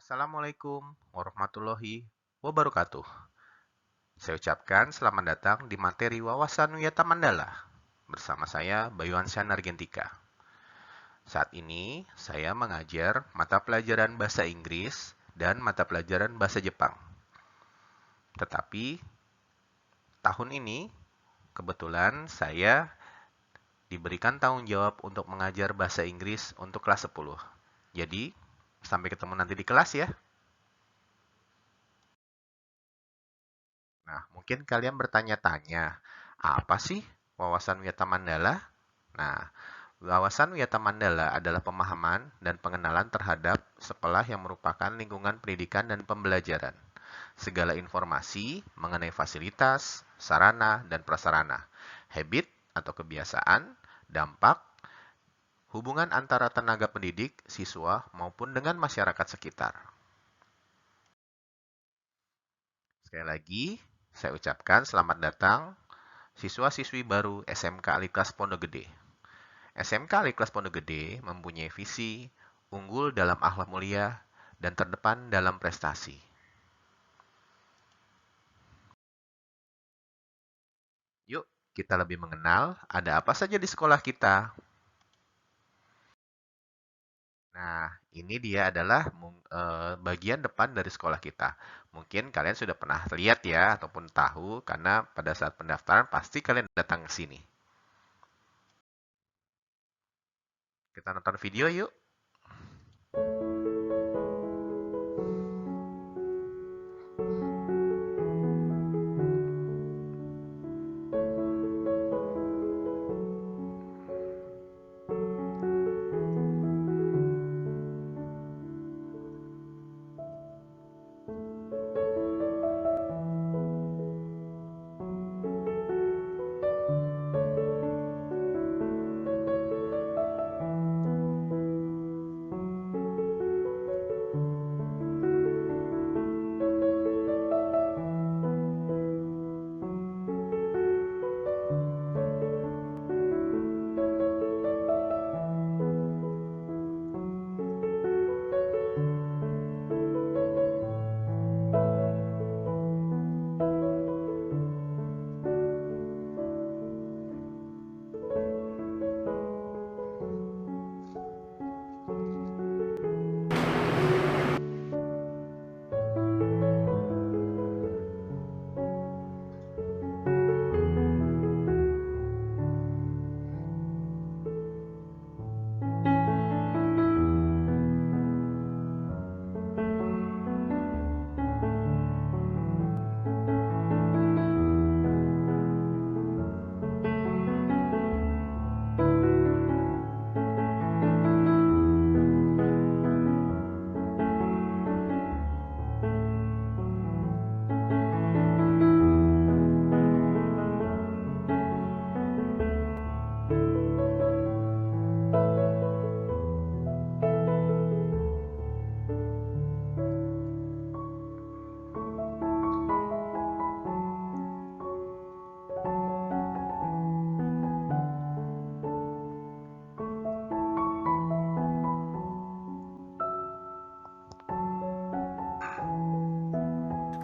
Assalamualaikum warahmatullahi wabarakatuh. Saya ucapkan selamat datang di materi Wawasan Wiyata Mandala bersama saya Bayuansyah Nargentika. Saat ini saya mengajar mata pelajaran bahasa Inggris dan mata pelajaran bahasa Jepang. Tetapi tahun ini kebetulan saya diberikan tanggung jawab untuk mengajar bahasa Inggris untuk kelas 10. Jadi, sampai ketemu nanti di kelas ya. Nah, mungkin kalian bertanya-tanya, apa sih wawasan Wiyata Mandala? Nah, wawasan Wiyata Mandala adalah pemahaman dan pengenalan terhadap sekolah yang merupakan lingkungan pendidikan dan pembelajaran. Segala informasi mengenai fasilitas, sarana, dan prasarana, habit atau kebiasaan, dampak, hubungan antara tenaga pendidik, siswa, maupun dengan masyarakat sekitar. Sekali lagi, saya ucapkan selamat datang siswa-siswi baru SMK Aliklas Pondok Gede. SMK Aliklas Pondok Gede mempunyai visi unggul dalam akhlak mulia dan terdepan dalam prestasi. Yuk, kita lebih mengenal ada apa saja di sekolah kita. Nah, ini dia adalah bagian depan dari sekolah kita. Mungkin kalian sudah pernah lihat ya, ataupun tahu, karena pada saat pendaftaran pasti kalian datang ke sini. Kita nonton video yuk.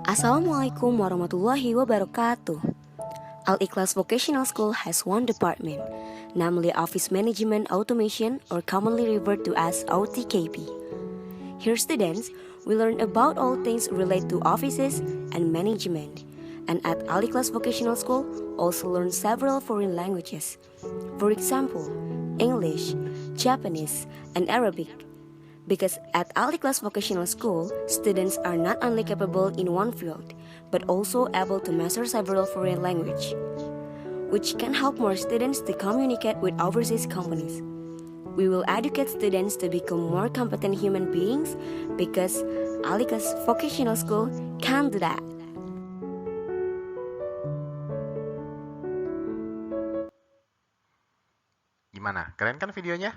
Assalamualaikum warahmatullahi wabarakatuh. Al-Ikhlas Vocational School has one department, namely Office Management Automation, or commonly referred to as OTKP. Here students will learn about all things related to offices and management. And at Al-Ikhlas Vocational School also learn several foreign languages. For example, English, Japanese, and Arabic. Because at Al-Ikhlas Vocational School, students are not only capable in one field, but also able to master several foreign language, which can help more students to communicate with overseas companies. We will educate students to become more competent human beings because Al-Ikhlas Vocational School can do that. Gimana? Keren kan videonya?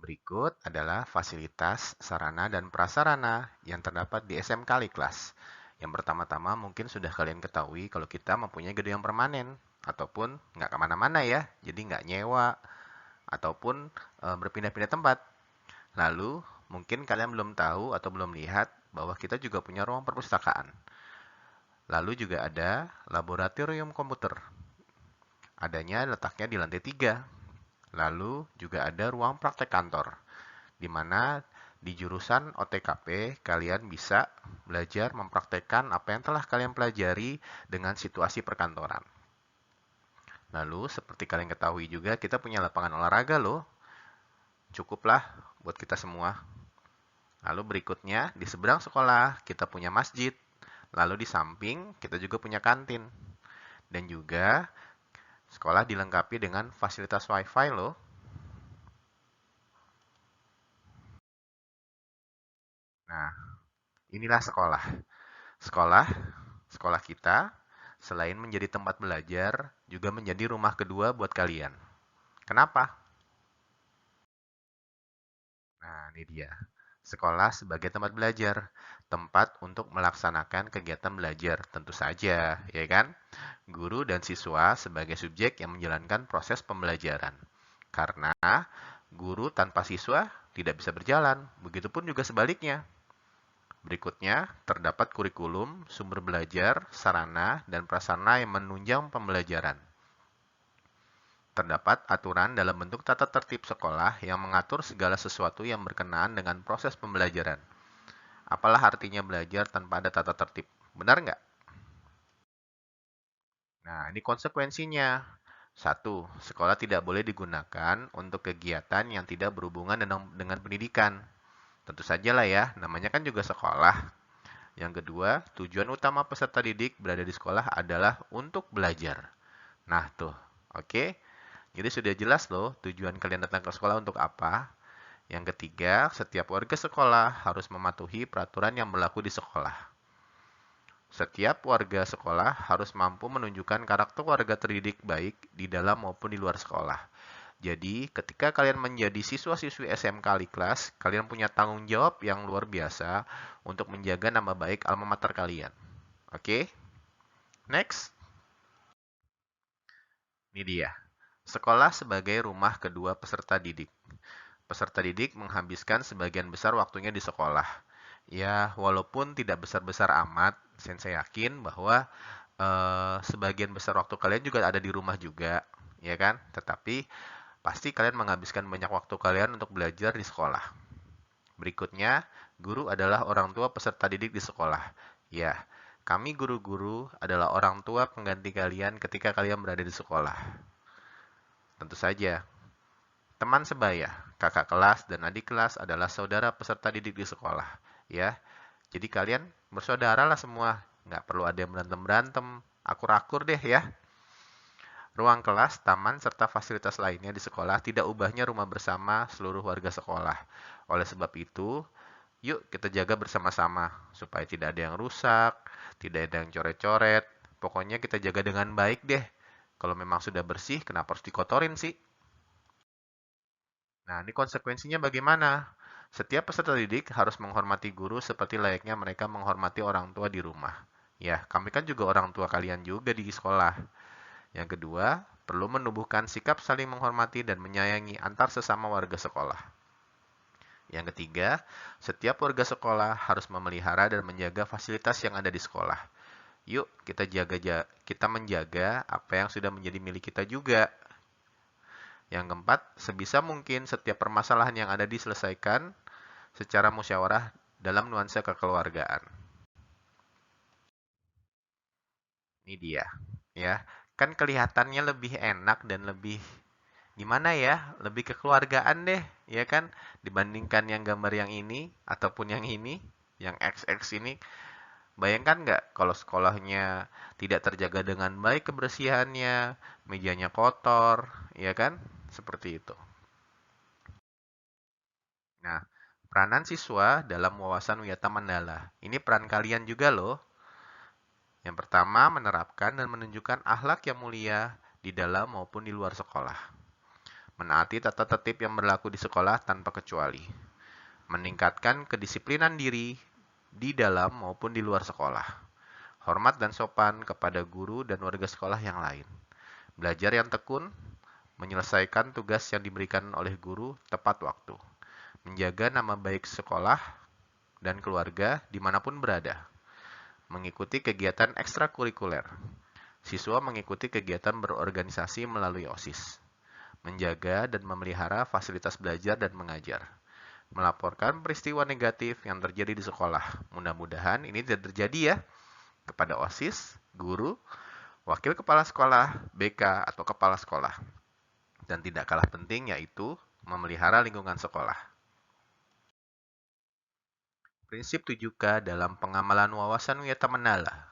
Berikut adalah fasilitas, sarana, dan prasarana yang terdapat di SMK Liklas. Yang pertama-tama mungkin sudah kalian ketahui kalau kita mempunyai gedung yang permanen, ataupun nggak kemana-mana ya, jadi nggak nyewa, ataupun berpindah-pindah tempat. Lalu, mungkin kalian belum tahu atau belum lihat bahwa kita juga punya ruang perpustakaan. Lalu juga ada laboratorium komputer. Adanya letaknya di lantai 3. Lalu juga ada ruang praktek kantor, di mana di jurusan OTKP kalian bisa belajar mempraktekkan apa yang telah kalian pelajari dengan situasi perkantoran. Lalu seperti kalian ketahui juga kita punya lapangan olahraga loh. Cukuplah buat kita semua. Lalu berikutnya di seberang sekolah kita punya masjid. Lalu di samping kita juga punya kantin. Dan juga sekolah dilengkapi dengan fasilitas WiFi loh. Nah, inilah sekolah. Sekolah, sekolah kita, selain menjadi tempat belajar, juga menjadi rumah kedua buat kalian. Kenapa? Nah, ini dia. Sekolah sebagai tempat belajar, tempat untuk melaksanakan kegiatan belajar, tentu saja, ya kan? Guru dan siswa sebagai subjek yang menjalankan proses pembelajaran. Karena guru tanpa siswa tidak bisa berjalan, begitupun juga sebaliknya. Berikutnya, terdapat kurikulum, sumber belajar, sarana, dan prasarana yang menunjang pembelajaran. Terdapat aturan dalam bentuk tata tertib sekolah yang mengatur segala sesuatu yang berkenaan dengan proses pembelajaran. Apalah artinya belajar tanpa ada tata tertib? Benar nggak? Nah, ini konsekuensinya. Satu, sekolah tidak boleh digunakan untuk kegiatan yang tidak berhubungan dengan pendidikan. Tentu saja lah ya, namanya kan juga sekolah. Yang kedua, tujuan utama peserta didik berada di sekolah adalah untuk belajar. Nah, tuh, oke? Jadi sudah jelas loh tujuan kalian datang ke sekolah untuk apa. Yang ketiga, setiap warga sekolah harus mematuhi peraturan yang berlaku di sekolah. Setiap warga sekolah harus mampu menunjukkan karakter warga terdidik baik di dalam maupun di luar sekolah. Jadi, ketika kalian menjadi siswa-siswi SMK Liklas, kalian punya tanggung jawab yang luar biasa untuk menjaga nama baik alma mater kalian. Oke? Next. Ini dia. Sekolah sebagai rumah kedua peserta didik. Peserta didik menghabiskan sebagian besar waktunya di sekolah. Ya, walaupun tidak besar-besar amat, saya yakin bahwa sebagian besar waktu kalian juga ada di rumah juga, ya kan? Tetapi pasti kalian menghabiskan banyak waktu kalian untuk belajar di sekolah. Berikutnya, guru adalah orang tua peserta didik di sekolah. Ya, kami guru-guru adalah orang tua pengganti kalian ketika kalian berada di sekolah. Tentu saja, teman sebaya, kakak kelas, dan adik kelas adalah saudara peserta didik di sekolah. Ya, jadi kalian bersaudara lah semua. Nggak perlu ada yang berantem-berantem. Akur-akur deh ya. Ruang kelas, taman, serta fasilitas lainnya di sekolah tidak ubahnya rumah bersama seluruh warga sekolah. Oleh sebab itu, yuk kita jaga bersama-sama supaya tidak ada yang rusak, tidak ada yang coret-coret. Pokoknya kita jaga dengan baik deh. Kalau memang sudah bersih, kenapa harus dikotorin sih? Nah, ini konsekuensinya bagaimana? Setiap peserta didik harus menghormati guru seperti layaknya mereka menghormati orang tua di rumah. Ya, kami kan juga orang tua kalian juga di sekolah. Yang kedua, perlu menumbuhkan sikap saling menghormati dan menyayangi antar sesama warga sekolah. Yang ketiga, setiap warga sekolah harus memelihara dan menjaga fasilitas yang ada di sekolah. Yuk, kita menjaga apa yang sudah menjadi milik kita juga. Yang keempat, sebisa mungkin setiap permasalahan yang ada diselesaikan secara musyawarah dalam nuansa kekeluargaan. Ini dia, ya. Kan kelihatannya lebih enak dan lebih gimana ya? Lebih kekeluargaan deh, ya kan? Dibandingkan yang gambar yang ini ataupun yang ini, yang XX ini. Bayangkan nggak kalau sekolahnya tidak terjaga dengan baik kebersihannya, mejanya kotor, ya kan? Seperti itu. Nah, peranan siswa dalam wawasan Wiyata Mandala. Ini peran kalian juga loh. Yang pertama, menerapkan dan menunjukkan akhlak yang mulia di dalam maupun di luar sekolah. menaati tata tertib yang berlaku di sekolah tanpa kecuali, meningkatkan kedisiplinan diri di dalam maupun di luar sekolah, hormat dan sopan kepada guru dan warga sekolah yang lain, belajar yang tekun, menyelesaikan tugas yang diberikan oleh guru tepat waktu, menjaga nama baik sekolah dan keluarga dimanapun berada, mengikuti kegiatan ekstrakurikuler. Siswa mengikuti kegiatan berorganisasi melalui OSIS, menjaga dan memelihara fasilitas belajar dan mengajar, melaporkan peristiwa negatif yang terjadi di sekolah. Mudah-mudahan ini tidak terjadi ya kepada OSIS, guru, wakil kepala sekolah, BK, atau kepala sekolah. Dan tidak kalah penting yaitu memelihara lingkungan sekolah. Prinsip 7K dalam pengamalan wawasan Wiyata Mandala.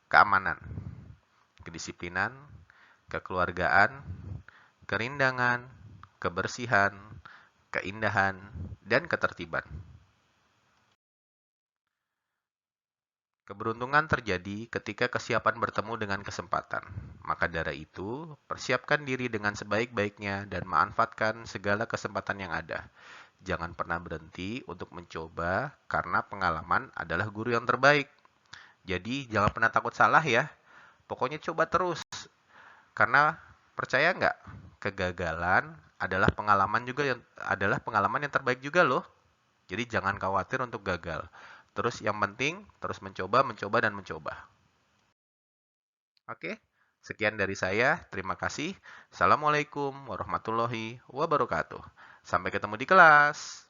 Keamanan, kedisiplinan, kekeluargaan, kerindangan, kebersihan, keindahan, dan ketertiban. Keberuntungan terjadi ketika kesiapan bertemu dengan kesempatan. Maka dari itu, persiapkan diri dengan sebaik-baiknya dan manfaatkan segala kesempatan yang ada. Jangan pernah berhenti untuk mencoba karena pengalaman adalah guru yang terbaik. Jadi jangan pernah takut salah ya. Pokoknya coba terus. Karena percaya nggak, kegagalan adalah pengalaman yang terbaik juga loh. Jadi jangan khawatir untuk gagal. Terus yang penting terus mencoba, mencoba dan mencoba. Oke, sekian dari saya. Terima kasih. Assalamualaikum warahmatullahi wabarakatuh. Sampai ketemu di kelas.